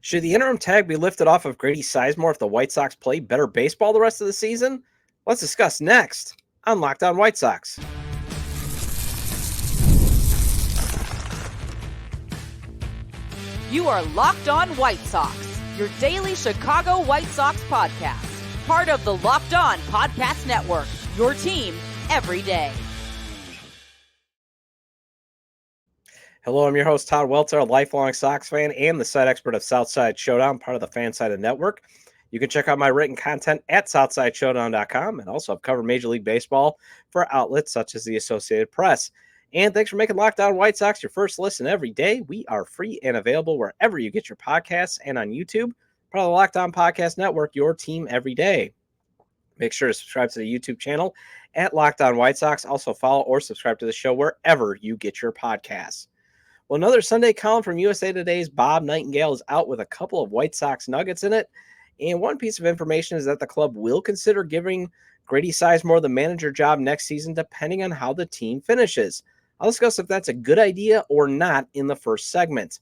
Should the interim tag be lifted off of Grady Sizemore if the White Sox play better baseball the rest of the season? Let's discuss next on Locked On White Sox. You are Locked On White Sox, your daily Chicago White Sox podcast. Part of the Locked On Podcast Network, your team every day. Hello, I'm your host, Todd Welter, a lifelong Sox fan and the site expert of Southside Showdown, part of the Fansided Network. You can check out my written content at SouthsideShowdown.com, and also I've covered Major League Baseball for outlets such as the Associated Press. And thanks for making Locked On White Sox your first listen every day. We are free and available wherever you get your podcasts and on YouTube, part of the Locked On Podcast Network, your team every day. Make sure to subscribe to the YouTube channel at Locked On White Sox. Also follow or subscribe to the show wherever you get your podcasts. Well, another Sunday column from USA Today's Bob Nightengale is out with a couple of White Sox nuggets in it. And one piece of information is that the club will consider giving Grady Sizemore the manager job next season, depending on how the team finishes. I'll discuss if that's a good idea or not in the first segment.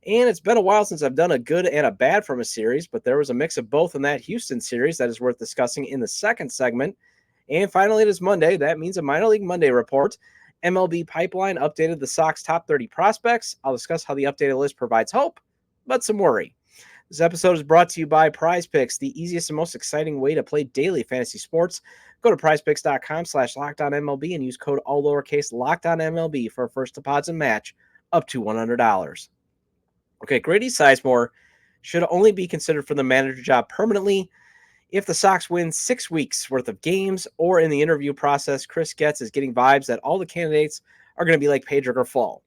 And it's been a while since I've done a good and a bad from a series, but there was a mix of both in that Houston series that is worth discussing in the second segment. And finally, it is Monday. That means a Minor League Monday report. MLB Pipeline updated the Sox top 30 prospects. I'll discuss how the updated list provides hope, but some worry. This episode is brought to you by Prize Picks, the easiest and most exciting way to play daily fantasy sports. Go to prizepicks.com/LockedOnMLB and use code all lowercase LockedOnMLB for a first deposit match up to $100. Okay, Grady Sizemore should only be considered for the manager job permanently if the Sox win 6 weeks worth of games, or in the interview process, Chris Getz is getting vibes that all the candidates are going to be like Pedro Grifol.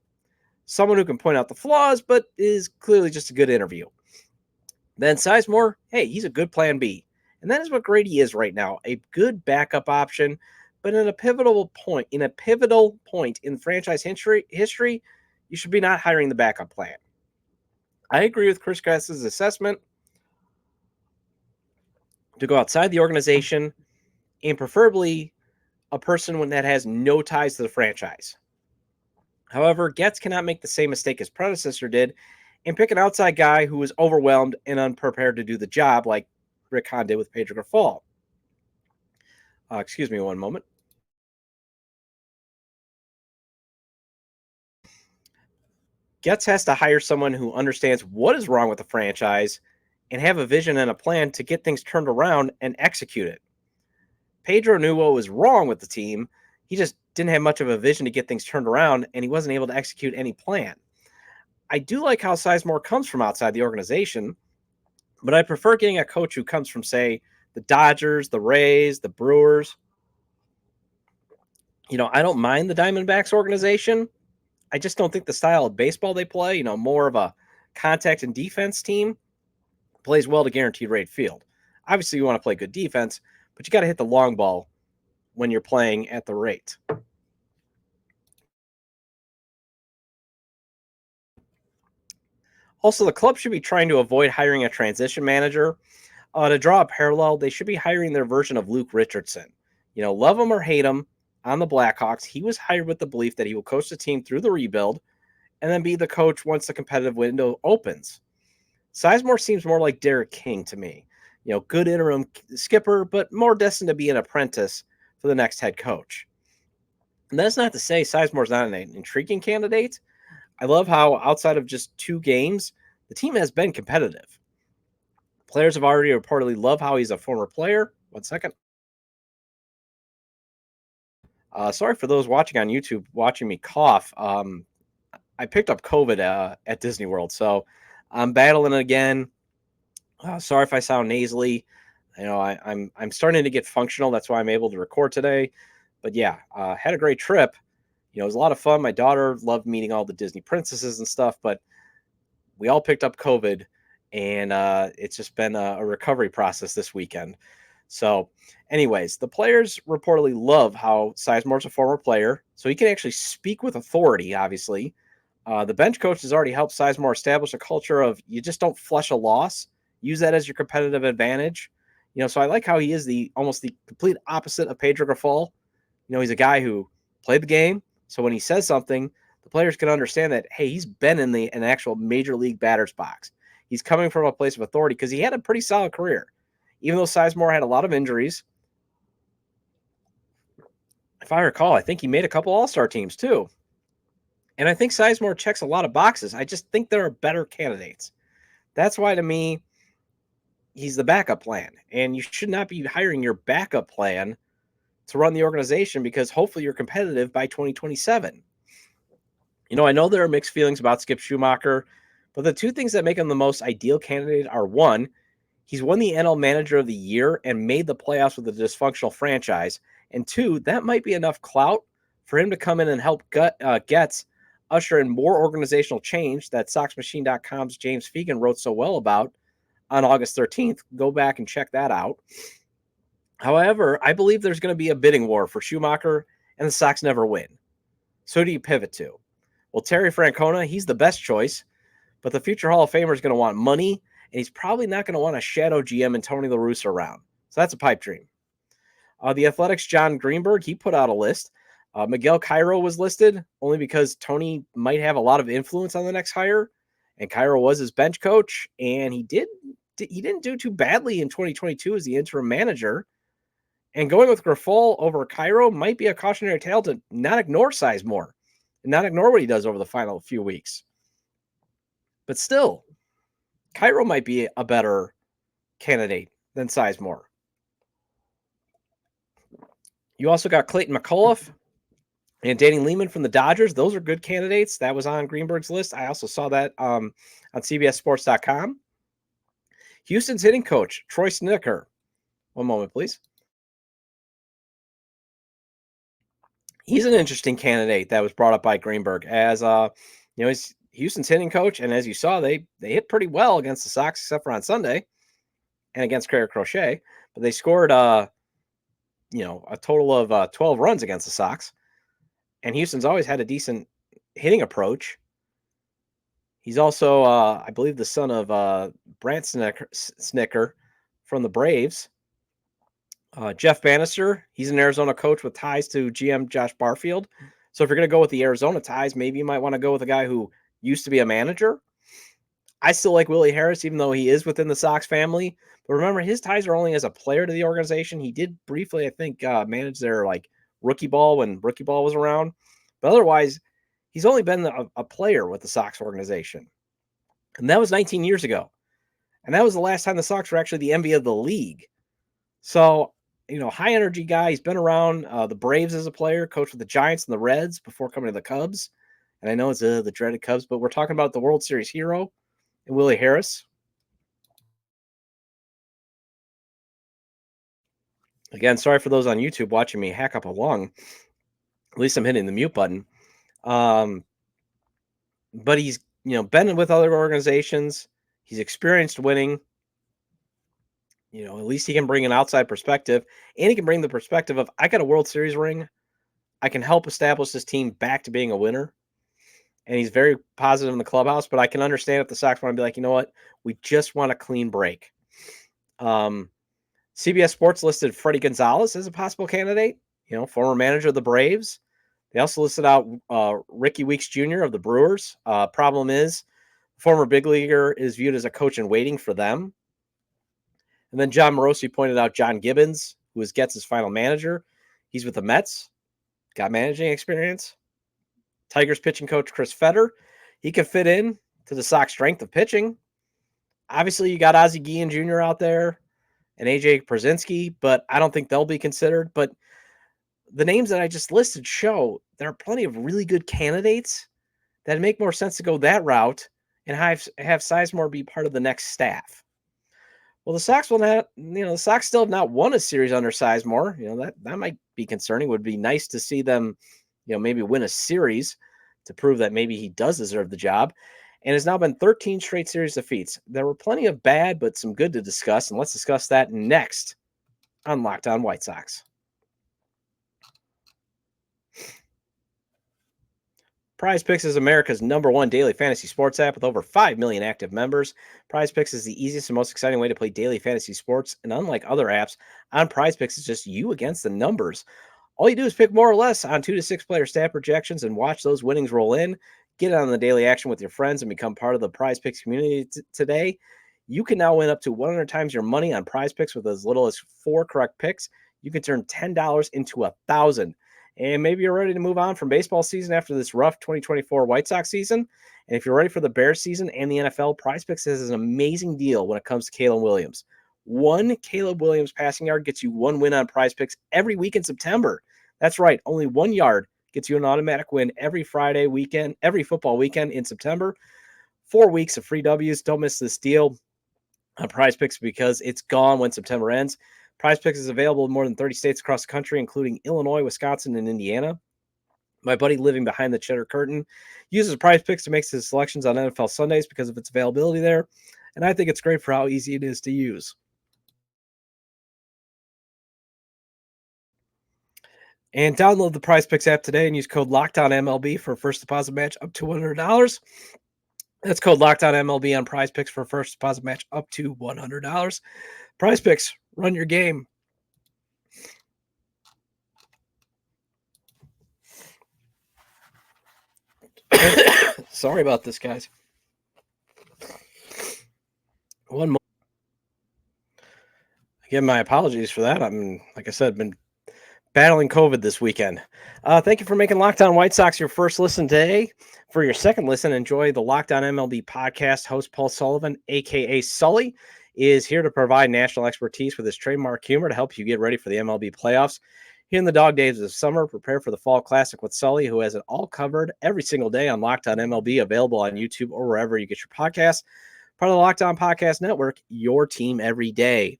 Someone who can point out the flaws, but is clearly just a good interview. Then Sizemore, hey, he's a good plan B. And that is what Grady is right now, a good backup option, but in a pivotal point in franchise history, you should be not hiring the backup plan. I agree with Chris Getz's assessment to go outside the organization and preferably a person that has no ties to the franchise. However, Getz cannot make the same mistake his predecessor did and pick an outside guy who was overwhelmed and unprepared to do the job like Rick Hahn did with Pedro Grifol. Excuse me one moment. Getz has to hire someone who understands what is wrong with the franchise and have a vision and a plan to get things turned around and execute it. Pedro knew what was wrong with the team. He just didn't have much of a vision to get things turned around, and he wasn't able to execute any plan. I do like how Sizemore comes from outside the organization, but I prefer getting a coach who comes from, say, the Dodgers, the Rays, the Brewers. I don't mind the Diamondbacks organization. I just don't think the style of baseball they play, more of a contact and defense team, plays well to guaranteed rate field. Obviously, you want to play good defense, but you got to hit the long ball when you're playing at the rate. Also, the club should be trying to avoid hiring a transition manager. To draw a parallel, they should be hiring their version of Luke Richardson. Love him or hate him on the Blackhawks, he was hired with the belief that he will coach the team through the rebuild and then be the coach once the competitive window opens. Sizemore seems more like Derek King to me. Good interim skipper, but more destined to be an apprentice for the next head coach. And that's not to say Sizemore's not an intriguing candidate. I love how outside of just 2 games, the team has been competitive. Players have already reportedly loved how he's a former player. One second. Sorry for those watching on YouTube, watching me cough. I picked up COVID at Disney World, so I'm battling it again. Sorry if I sound nasally. I'm starting to get functional. That's why I'm able to record today. But yeah, had a great trip. It was a lot of fun. My daughter loved meeting all the Disney princesses and stuff, but we all picked up COVID, and it's just been a recovery process this weekend. So anyways, the players reportedly love how Sizemore's a former player, so he can actually speak with authority, obviously. The bench coach has already helped Sizemore establish a culture of you just don't flush a loss. Use that as your competitive advantage. So I like how he is almost the complete opposite of Pedro Grifol. He's a guy who played the game. So when he says something, the players can understand that, hey, he's been in an actual major league batter's box. He's coming from a place of authority because he had a pretty solid career. Even though Sizemore had a lot of injuries, if I recall, I think he made a couple all-star teams too. And I think Sizemore checks a lot of boxes. I just think there are better candidates. That's why, to me, he's the backup plan. And you should not be hiring your backup plan to run the organization because hopefully you're competitive by 2027. I know there are mixed feelings about Skip Schumacher, but the two things that make him the most ideal candidate are, one, he's won the NL Manager of the Year and made the playoffs with a dysfunctional franchise. And two, that might be enough clout for him to come in and help Getz usher in more organizational change that SoxMachine.com's James Fegan wrote so well about on August 13th. Go back and check that out. However, I believe there's going to be a bidding war for Schumacher, and the Sox never win. So who do you pivot to? Well, Terry Francona, he's the best choice, but the future Hall of Famer is going to want money, and he's probably not going to want a shadow GM and Tony La Russa around. So that's a pipe dream. The Athletics' John Greenberg, he put out a list. Miguel Cairo was listed only because Tony might have a lot of influence on the next hire, and Cairo was his bench coach, and he didn't do too badly in 2022 as the interim manager. And going with Grifol over Cairo might be a cautionary tale to not ignore Sizemore and not ignore what he does over the final few weeks. But still, Cairo might be a better candidate than Sizemore. You also got Clayton McCullough and Danny Lehman from the Dodgers. Those are good candidates. That was on Greenberg's list. I also saw that on CBSSports.com. Houston's hitting coach, Troy Snitker. One moment, please. He's an interesting candidate that was brought up by Greenberg as, he's Houston's hitting coach. And as you saw, they hit pretty well against the Sox, except for on Sunday and against Craig Crochet. But they scored, a total of 12 runs against the Sox. And Houston's always had a decent hitting approach. He's also, I believe, the son of Brant Snitker from the Braves. Jeff Bannister, he's an Arizona coach with ties to GM Josh Barfield. So if you're going to go with the Arizona ties, maybe you might want to go with a guy who used to be a manager. I still like Willie Harris, even though he is within the Sox family. But remember, his ties are only as a player to the organization. He did briefly, I think, manage their rookie ball when rookie ball was around. But otherwise, he's only been a player with the Sox organization. And that was 19 years ago. And that was the last time the Sox were actually the envy of the league. So, high energy guy. He's been around the Braves as a player, coached with the Giants and the Reds before coming to the Cubs. And I know it's the dreaded Cubs, but we're talking about the World Series hero and Willie Harris. Again, sorry for those on YouTube watching me hack up a lung. At least I'm hitting the mute button. But he's, been with other organizations. He's experienced winning. At least he can bring an outside perspective, and he can bring the perspective of, I got a World Series ring. I can help establish this team back to being a winner. And he's very positive in the clubhouse, but I can understand if the Sox want to be like, you know what? We just want a clean break. CBS Sports listed Freddie Gonzalez as a possible candidate, former manager of the Braves. They also listed out Ricky Weeks Jr. of the Brewers. Problem is, former big leaguer is viewed as a coach in waiting for them. And then John Morosi pointed out John Gibbons, who is Getz' final manager. He's with the Mets, got managing experience. Tigers pitching coach Chris Fetter, he could fit in to the Sox strength of pitching. Obviously, you got Ozzie Guillen Jr. out there and AJ Przinsky, but I don't think they'll be considered. But the names that I just listed show there are plenty of really good candidates that make more sense to go that route and have Sizemore be part of the next staff. Well, the Sox will not, the Sox still have not won a series under Sizemore. That might be concerning. It would be nice to see them, maybe win a series to prove that maybe he does deserve the job. And it's now been 13 straight series defeats. There were plenty of bad, but some good to discuss. And let's discuss that next on Locked On White Sox. Prize Picks is America's #1 daily fantasy sports app with over 5 million active members. Prize Picks is the easiest and most exciting way to play daily fantasy sports. And unlike other apps, on Prize Picks, it's just you against the numbers. All you do is pick more or less on 2 to 6 player stat projections and watch those winnings roll in. Get on the daily action with your friends and become part of the Prize Picks community today. You can now win up to 100 times your money on Prize Picks with as little as 4 correct picks. You can turn $10 into $1,000. And maybe you're ready to move on from baseball season after this rough 2024 White Sox season. And if you're ready for the Bears season and the NFL, Prize Picks has an amazing deal when it comes to Caleb Williams. 1 Caleb Williams passing yard gets you 1 win on Prize Picks every week in September. That's right, only 1 yard gets you an automatic win every football weekend in September. 4 weeks of free W's. Don't miss this deal on Prize Picks because it's gone when September ends. Prize Picks is available in more than 30 states across the country, including Illinois, Wisconsin, and Indiana. My buddy living behind the cheddar curtain uses Prize Picks to make his selections on NFL Sundays because of its availability there, and I think it's great for how easy it is to use. And download the Prize Picks app today and use code LOCKDOWNMLB for a first deposit match up to $100. That's code LOCKDOWNMLB on Prize Picks for a first deposit match up to $100. Prize Picks, run your game. Sorry about this, guys. One more. Again, my apologies for that. Like I said, been battling COVID this weekend. Thank you for making Locked On White Sox your first listen today. For your second listen, enjoy the Locked On MLB podcast. Host Paul Sullivan, a.k.a. Sully, is here to provide national expertise with his trademark humor to help you get ready for the MLB playoffs. Here in the dog days of summer, prepare for the Fall Classic with Sully, who has it all covered every single day on Locked On MLB, available on YouTube or wherever you get your podcasts. Part of the Locked On Podcast Network, your team every day.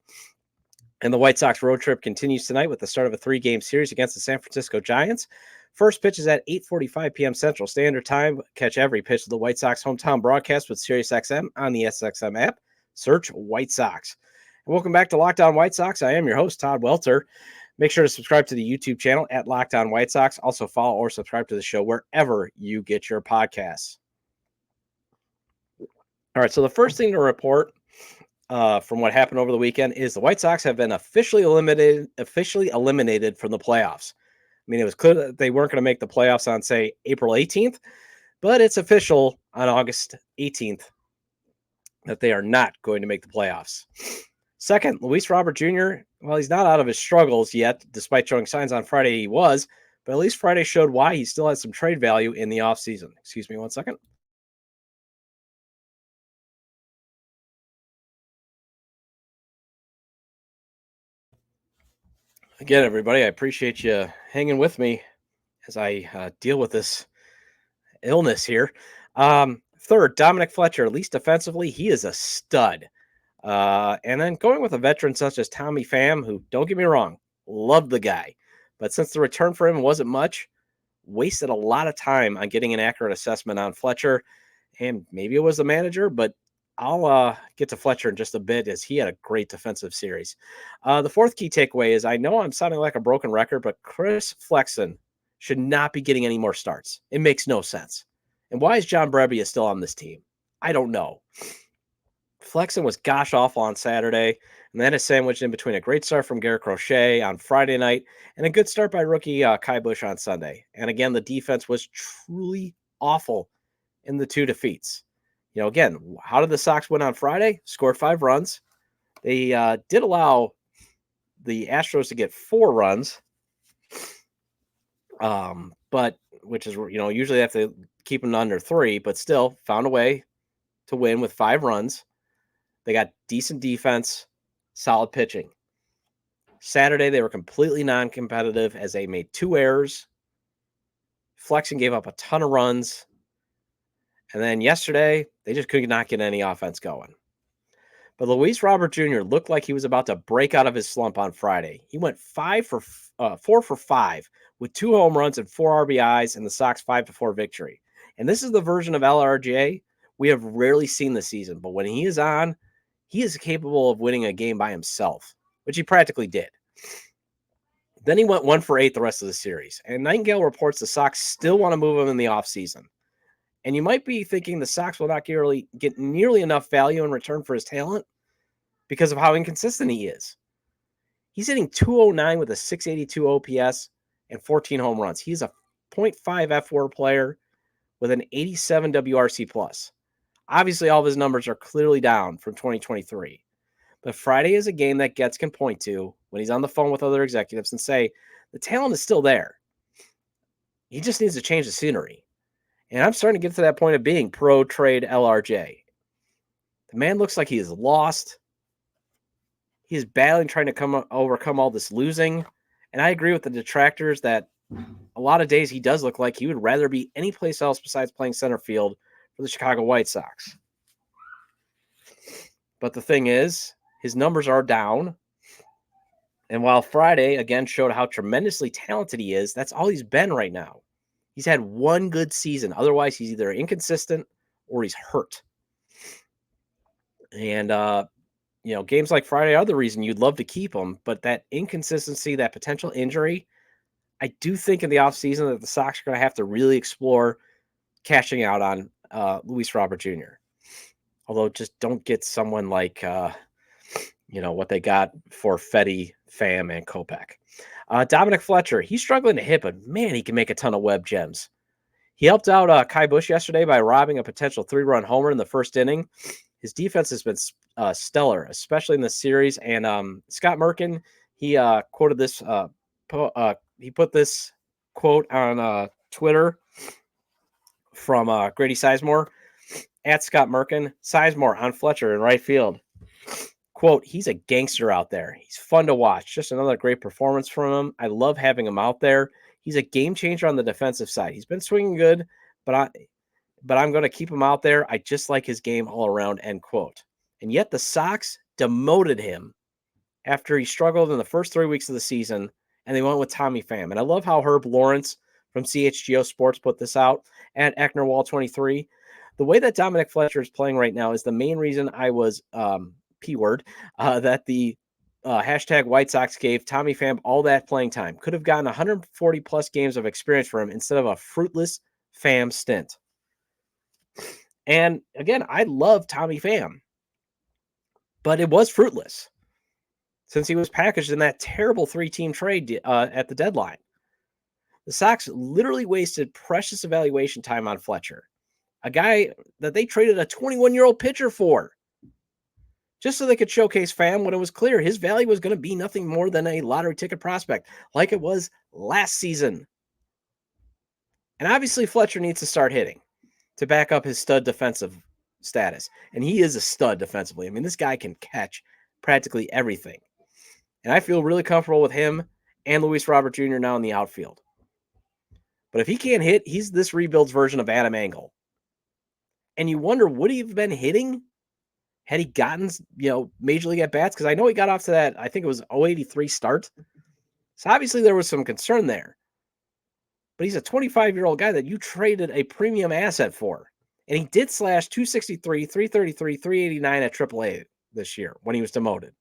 And the White Sox road trip continues tonight with the start of a 3-game series against the San Francisco Giants. First pitch is at 8:45 p.m. Central Standard Time. Catch every pitch of the White Sox hometown broadcast with SiriusXM on the SXM app. Search White Sox. And welcome back to Locked On White Sox. I am your host, Todd Welter. Make sure to subscribe to the YouTube channel at Locked On White Sox. Also follow or subscribe to the show wherever you get your podcasts. All right, so the first thing to report from what happened over the weekend is the White Sox have been officially eliminated from the playoffs. I mean, it was clear that they weren't going to make the playoffs on, say, April 18th, but it's official on August 18th that they are not going to make the playoffs. Second, Luis Robert Jr., well, he's not out of his struggles yet, despite showing signs on Friday he was, but at least Friday showed why he still has some trade value in the offseason. Excuse me one second. Again, everybody, I appreciate you hanging with me as I deal with this illness here. Third, Dominic Fletcher, at least defensively, he is a stud. And then going with a veteran such as Tommy Pham, who, don't get me wrong, loved the guy. But since the return for him wasn't much, wasted a lot of time on getting an accurate assessment on Fletcher. And maybe it was the manager, but I'll get to Fletcher in just a bit as he had a great defensive series. The fourth key takeaway is I know I'm sounding like a broken record, but Chris Flexen should not be getting any more starts. It makes no sense. And why is John Brebbia still on this team? I don't know. Flexen was gosh awful on Saturday, and then a sandwich in between a great start from Garrett Crochet on Friday night and a good start by rookie Kai Busch on Sunday. And again, the defense was truly awful in the 2 defeats. You know, again, how did the Sox win on Friday? Scored 5 runs. They did allow the Astros to get 4 runs, but which is, you know, usually they have to keep them under 3, but still found a way to win with 5 runs. They got decent defense, solid pitching. Saturday, they were completely non-competitive as they made 2 errors. Flexen gave up a ton of runs. And then yesterday, they just could not get any offense going. But Luis Robert Jr. looked like he was about to break out of his slump on Friday. He went 4 for 5 with 2 home runs and 4 RBIs in the Sox 5-4 victory. And this is the version of LRJ we have rarely seen this season. But when he is on, he is capable of winning a game by himself, which he practically did. Then he went 1 for 8 the rest of the series. And Nightengale reports the Sox still want to move him in the offseason. And you might be thinking the Sox will not get nearly enough value in return for his talent because of how inconsistent he is. He's hitting .209 with a .682 OPS and 14 home runs. He's a .5 F4 player with an 87 WRC plus. Obviously, all of his numbers are clearly down from 2023. But Friday is a game that Getz can point to when he's on the phone with other executives and say, the talent is still there. He just needs to change the scenery. And I'm starting to get to that point of being pro-trade LRJ. The man looks like he is lost. He is battling, trying to overcome all this losing. And I agree with the detractors that a lot of days he does look like he would rather be anyplace else besides playing center field for the Chicago White Sox. But the thing is, his numbers are down. And while Friday, again, showed how tremendously talented he is, that's all he's been right now. He's had one good season. Otherwise, he's either inconsistent or he's hurt. And, games like Friday are the reason you'd love to keep him. But that inconsistency, that potential injury, I do think in the offseason that the Sox are going to have to really explore cashing out on Luis Robert Jr. Although just don't get someone like, what they got for Fetty, Pham, and Kopech. Dominic Fletcher, he's struggling to hit, but man, he can make a ton of web gems. He helped out Kai Busch yesterday by robbing a potential 3-run homer in the first inning. His defense has been stellar, especially in this series. And Scott Merkin, he quoted this. He put this quote on Twitter from Grady Sizemore at Scott Merkin. Sizemore on Fletcher in right field. Quote, he's a gangster out there. He's fun to watch. Just another great performance from him. I love having him out there. He's a game changer on the defensive side. He's been swinging good, but I'm going to keep him out there. I just like his game all around, end quote. And yet the Sox demoted him after he struggled in the first 3 weeks of the season, and they went with Tommy Pham. And I love how Herb Lawrence from CHGO Sports put this out at Ecknerwall23. The way that Dominic Fletcher is playing right now is the main reason I was P-word, that the hashtag White Sox gave Tommy Pham all that playing time. Could have gotten 140 plus games of experience for him instead of a fruitless Pham stint. And again, I love Tommy Pham, but it was fruitless since he was packaged in that terrible 3-team trade at the deadline. The Sox literally wasted precious evaluation time on Fletcher, a guy that they traded a 21-year-old pitcher for, just so they could showcase Pham when it was clear his value was going to be nothing more than a lottery ticket prospect, like it was last season. And obviously Fletcher needs to start hitting to back up his stud defensive status. And he is a stud defensively. I mean, this guy can catch practically everything. And I feel really comfortable with him and Luis Robert Jr. now in the outfield. But if he can't hit, he's this rebuild's version of Adam Engel. And you wonder, would he have been hitting had he gotten, major league at-bats? Because I know he got off to that, I think it was 083 start. So obviously there was some concern there. But he's a 25-year-old guy that you traded a premium asset for. And he did slash 263, 333, 389 at AAA this year when he was demoted.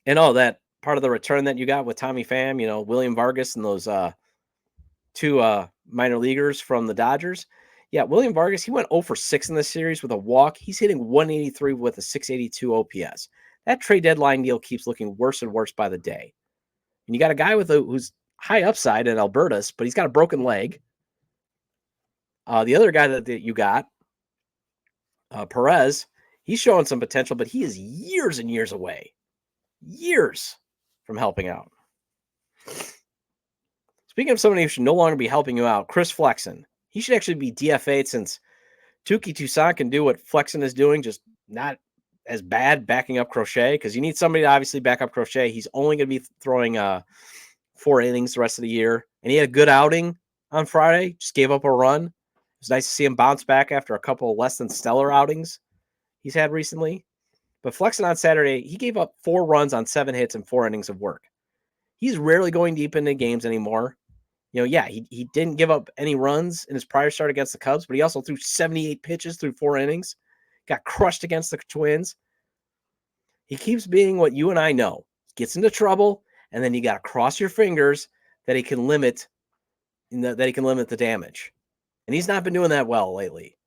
And that part of the return that you got with Tommy Pham, William Vargas and those two minor leaguers from the Dodgers. Yeah, William Vargas, he went 0 for 6 in this series with a walk. He's hitting 183 with a 682 OPS. That trade deadline deal keeps looking worse and worse by the day. And you got a guy who's high upside in Albertus, but he's got a broken leg. The other guy that you got, Perez, he's showing some potential, but he is years and years away. Years from helping out. Speaking of somebody who should no longer be helping you out, Chris Flexen. He should actually be DFA'd since Touki Toussaint can do what Flexen is doing, just not as bad backing up Crochet, because you need somebody to obviously back up Crochet. He's only going to be throwing 4 innings the rest of the year. And he had a good outing on Friday, just gave up a run. It was nice to see him bounce back after a couple of less than stellar outings he's had recently. But Flexen on Saturday, he gave up 4 runs on 7 hits and 4 innings of work. He's rarely going deep into games anymore. He didn't give up any runs in his prior start against the Cubs, but he also threw 78 pitches through 4 innings, got crushed against the Twins. He keeps being what you and I know. He gets into trouble, and then you got to cross your fingers that he can limit the damage. And he's not been doing that well lately.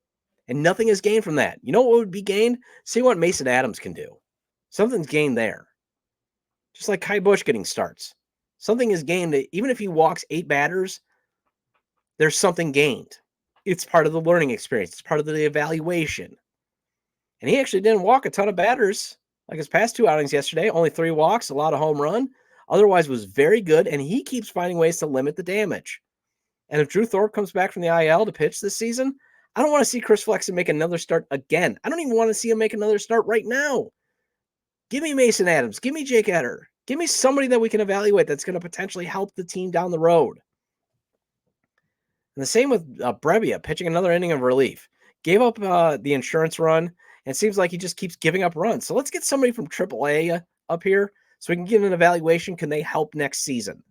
And nothing is gained from that. You know what would be gained? See what Mason Adams can do. Something's gained there. Just like Kai Busch getting starts. Something is gained. Even if he walks 8 batters, there's something gained. It's part of the learning experience. It's part of the evaluation. And he actually didn't walk a ton of batters like his past 2 outings yesterday. Only 3 walks, a lot of home run. Otherwise was very good, and he keeps finding ways to limit the damage. And if Drew Thorpe comes back from the IL to pitch this season, I don't want to see Chris Flexen make another start again. I don't even want to see him make another start right now. Give me Mason Adams. Give me Jake Eder. Give me somebody that we can evaluate that's going to potentially help the team down the road. And the same with Brebbia, pitching another inning of relief. Gave up the insurance run, and it seems like he just keeps giving up runs. So let's get somebody from AAA up here so we can get an evaluation. Can they help next season?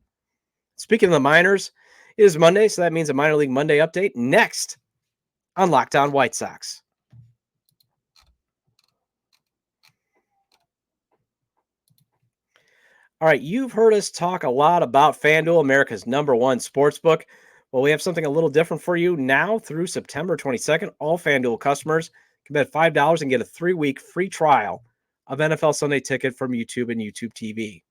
Speaking of the minors, it is Monday, so that means a minor league Monday update next on Locked On White Sox. All right, you've heard us talk a lot about FanDuel, America's #1 sportsbook. Well, we have something a little different for you now through September 22nd. All FanDuel customers can bet $5 and get a 3-week free trial of NFL Sunday Ticket from YouTube and YouTube TV.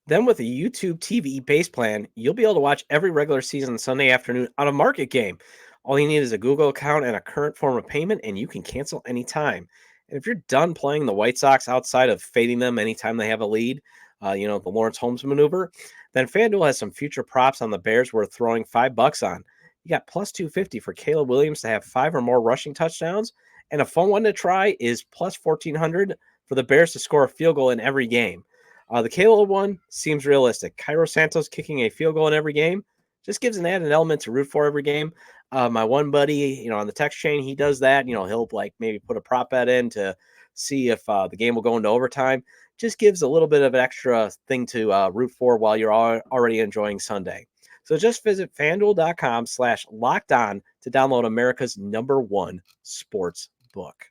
Then with the YouTube TV base plan, you'll be able to watch every regular season Sunday afternoon on a market game. All you need is a Google account and a current form of payment, and you can cancel anytime. And if you're done playing the White Sox outside of fading them anytime they have a lead, the Lawrence Holmes maneuver, then FanDuel has some future props on the Bears worth throwing $5 on. You got plus 250 for Caleb Williams to have 5 or more rushing touchdowns, and a fun one to try is plus 1,400 for the Bears to score a field goal in every game. The Caleb one seems realistic. Cairo Santos kicking a field goal in every game just gives an added element to root for every game. My one buddy, on the text chain, he does that. He'll maybe put a prop bet in to see if the game will go into overtime. Just gives a little bit of an extra thing to root for while you're already enjoying Sunday. So just visit FanDuel.com/lockedon to download America's #1 sports book.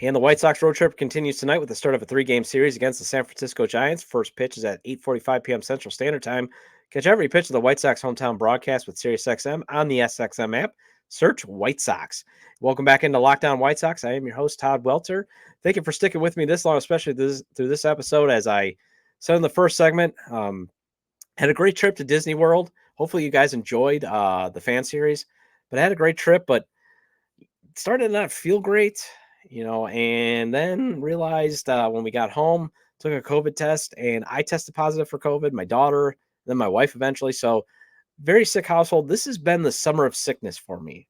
And the White Sox road trip continues tonight with the start of a 3-game series against the San Francisco Giants. First pitch is at 8:45 p.m. Central Standard Time. Catch every pitch of the White Sox hometown broadcast with SiriusXM on the SXM app. Search White Sox. Welcome back into Locked On White Sox. I am your host, Todd Welter. Thank you for sticking with me this long, especially through this episode. As I said in the first segment, had a great trip to Disney World. Hopefully you guys enjoyed the fan series. But I had a great trip, but started to not feel great. And then realized when we got home, took a COVID test, and I tested positive for COVID, my daughter, then my wife eventually. So very sick household. This has been the summer of sickness for me,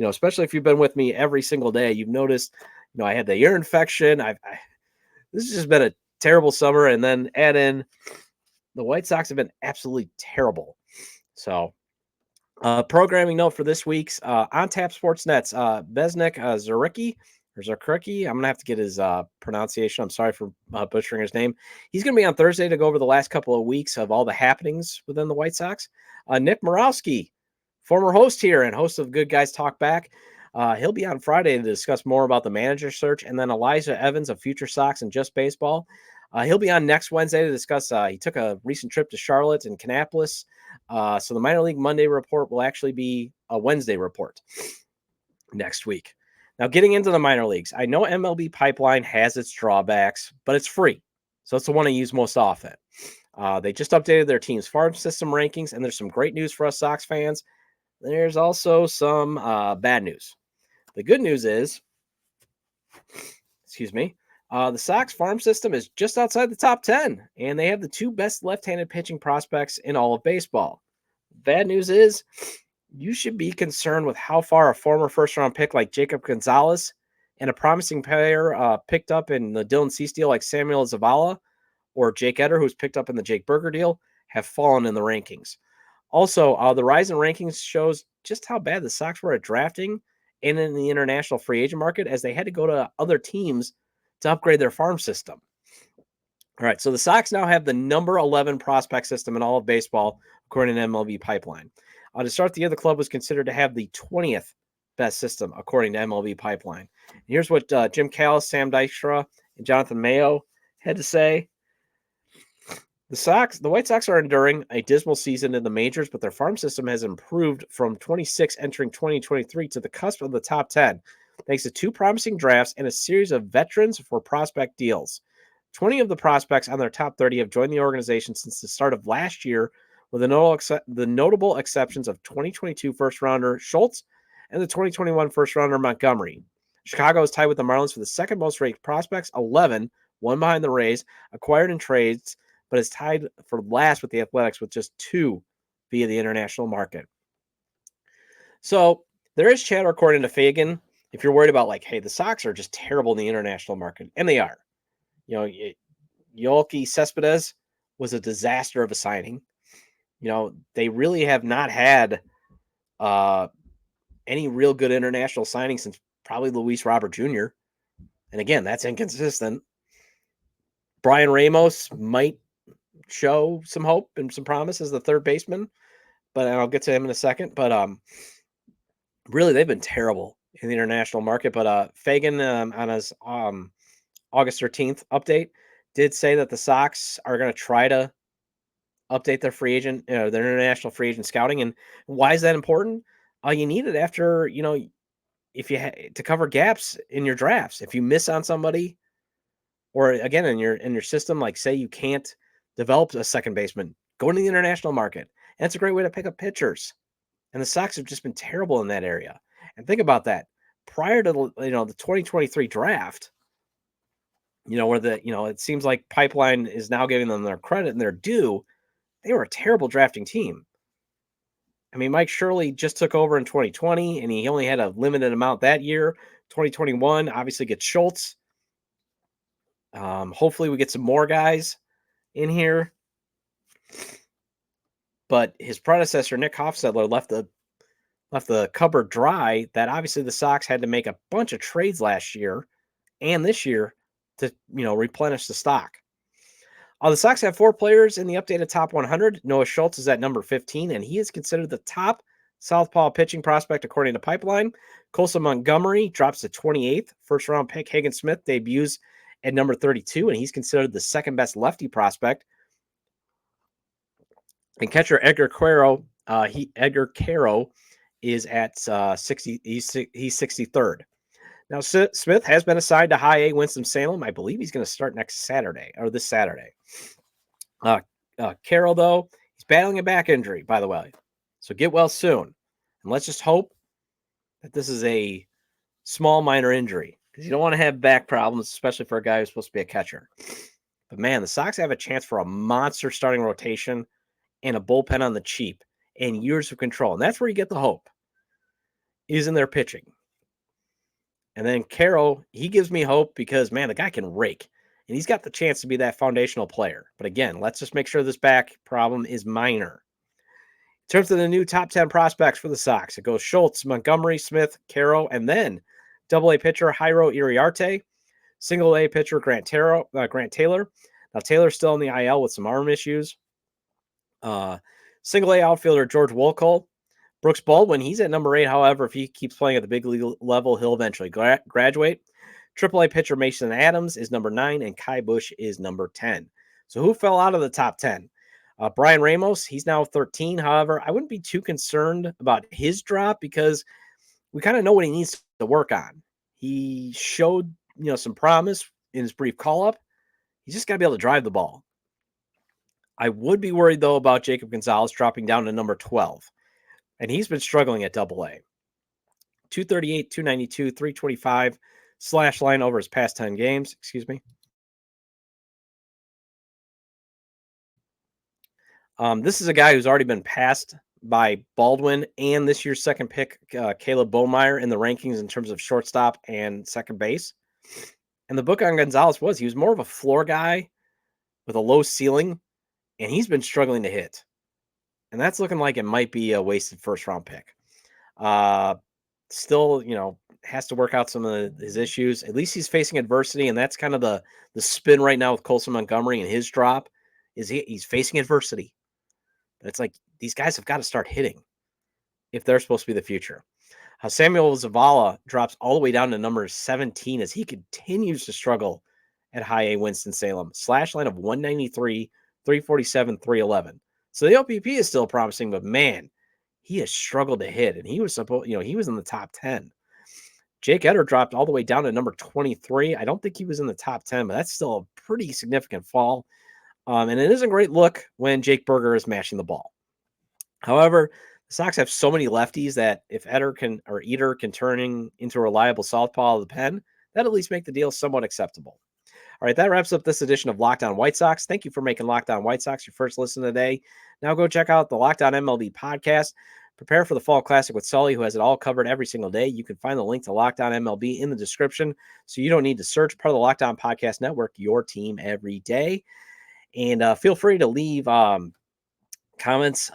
especially if you've been with me every single day. You've noticed, I had the ear infection. This has just been a terrible summer. And then add in the White Sox have been absolutely terrible. So programming note for this week's on Tap Sportsnet's Besnik Zaricki. Or Zarkricki. I'm going to have to get his pronunciation. I'm sorry for butchering his name. He's going to be on Thursday to go over the last couple of weeks of all the happenings within the White Sox. Nick Morawski, former host here and host of Good Guys Talk Back. He'll be on Friday to discuss more about the manager search. And then Elijah Evans of Future Sox and Just Baseball. He'll be on next Wednesday to discuss. He took a recent trip to Charlotte and Kannapolis. So the minor league Monday report will actually be a Wednesday report next week. Now, getting into the minor leagues, I know MLB Pipeline has its drawbacks, but it's free. So it's the one I use most often. They just updated their team's farm system rankings, and there's some great news for us Sox fans. There's also some bad news. The good news is, the Sox farm system is just outside the top 10, and they have the 2 best left-handed pitching prospects in all of baseball. Bad news is, you should be concerned with how far a former first-round pick like Jacob Gonzalez and a promising player picked up in the Dylan Cease deal like Samuel Zavala or Jake Eder, who's picked up in the Jake Berger deal, have fallen in the rankings. Also, the rise in rankings shows just how bad the Sox were at drafting and in the international free agent market, as they had to go to other teams to upgrade their farm system. All right, so the Sox now have the number 11 prospect system in all of baseball, according to MLB Pipeline. To start the year, the club was considered to have the 20th best system, according to MLB Pipeline. And here's what Jim Callis, Sam Dykstra, and Jonathan Mayo had to say. The White Sox are enduring a dismal season in the majors, but their farm system has improved from 26 entering 2023 to the cusp of the top 10, thanks to 2 promising drafts and a series of veterans for prospect deals. 20 of the prospects on their top 30 have joined the organization since the start of last year, with the notable exceptions of 2022 first-rounder Schultz and the 2021 first-rounder Montgomery. Chicago is tied with the Marlins for the second most-ranked prospects, 11, one behind the Rays, acquired in trades, but is tied for last with the Athletics with just 2 via the international market. So there is chatter according to Fagan. If you're worried about like, hey, the Sox are just terrible in the international market, and they are. You know, Yoelqui Cespedes was a disaster of a signing. You know, they really have not had any real good international signings since probably Luis Robert Jr. And again, that's inconsistent. Brian Ramos might show some hope and some promise as the third baseman, but I'll get to him in a second. But really, they've been terrible in the international market. But Fagan on his August 13th update did say that the Sox are going to try to update their free agent, their international free agent scouting. And why is that important? You need it after, if you to cover gaps in your drafts. If you miss on somebody, or again in your system, like say you can't develop a second baseman, go into the international market. And that's a great way to pick up pitchers. And the Sox have just been terrible in that area. And think about that. Prior to the 2023 draft, where it seems like Pipeline is now giving them their credit and their due, they were a terrible drafting team. I mean, Mike Shirley just took over in 2020, and he only had a limited amount that year. 2021, obviously, gets Schultz. Hopefully, we get some more guys in here. But his predecessor, Nick Hofstadler, left the cupboard dry. That obviously the Sox had to make a bunch of trades last year and this year to replenish the stock. The Sox have 4 players in the updated top 100. Noah Schultz is at number 15, and he is considered the top southpaw pitching prospect according to Pipeline. Colson Montgomery drops to 28th. First-round pick Hagen Smith debuts at number 32, and he's considered the second-best lefty prospect. And catcher Edgar Quero, is at 60. He's 63rd. Now, Smith has been assigned to High A Winston-Salem. I believe he's going to start this Saturday. Carroll, though, he's battling a back injury, by the way. So get well soon. And let's just hope that this is a small minor injury, because you don't want to have back problems, especially for a guy who's supposed to be a catcher. But, man, the Sox have a chance for a monster starting rotation and a bullpen on the cheap and years of control. And that's where you get the hope, is in their pitching. And then Carroll, he gives me hope because, man, the guy can rake. And he's got the chance to be that foundational player. But again, let's just make sure this back problem is minor. In terms of the new top 10 prospects for the Sox, it goes Schultz, Montgomery, Smith, Carroll, and then Double-A pitcher Jairo Iriarte, Single-A pitcher Grant Taylor. Now, Taylor's still in the IL with some arm issues. Single-A outfielder George Wolcott. Brooks Baldwin, he's at number 8. However, if he keeps playing at the big league level, he'll eventually graduate. Triple-A pitcher Mason Adams is number 9, and Kai Bush is number 10. So who fell out of the top 10? Brian Ramos, he's now 13. However, I wouldn't be too concerned about his drop because we kind of know what he needs to work on. He showed, some promise in his brief call-up. He's just got to be able to drive the ball. I would be worried, though, about Jacob Gonzalez dropping down to number 12. And he's been struggling at Double-A. 238, 292, 325 slash line over his past 10 games. Excuse me. This is a guy who's already been passed by Baldwin and this year's second pick, Caleb Bohmeyer, in the rankings in terms of shortstop and second base. And the book on Gonzalez was he was more of a floor guy with a low ceiling, and he's been struggling to hit. And that's looking like it might be a wasted first-round pick. Still, has to work out some of his issues. At least he's facing adversity, and that's kind of the spin right now with Colson Montgomery and his drop is he's facing adversity. But it's like these guys have got to start hitting if they're supposed to be the future. Samuel Zavala drops all the way down to number 17 as he continues to struggle at High A Winston-Salem. Slash line of 193, 347, 311. So the OPP is still promising, but man, he has struggled to hit, and he was he was in the top 10. Jake Eder dropped all the way down to number 23. I don't think he was in the top 10, but that's still a pretty significant fall. And it isn't a great look when Jake Berger is mashing the ball. However, the Sox have so many lefties that if Eater can turn into a reliable southpaw of the pen, that at least make the deal somewhat acceptable. All right, that wraps up this edition of Locked On White Sox. Thank you for making Locked On White Sox your first listen today. Now go check out the Locked On MLB podcast. Prepare for the Fall Classic with Sully, who has it all covered every single day. You can find the link to Locked On MLB in the description, so you don't need to search. Part of the Locked On Podcast Network, your team every day. And feel free to leave comments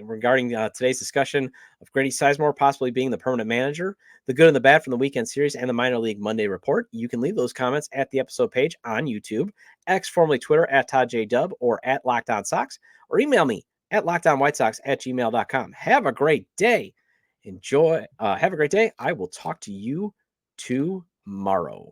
regarding today's discussion of Grady Sizemore possibly being the permanent manager, the good and the bad from the weekend series, and the minor league Monday report. You can leave those comments at the episode page on YouTube, X, formerly Twitter, at ToddJDub, or at Locked On Sox, or email me at lockedonwhitesox@gmail.com. Have a great day. Enjoy. Have a great day. I will talk to you tomorrow.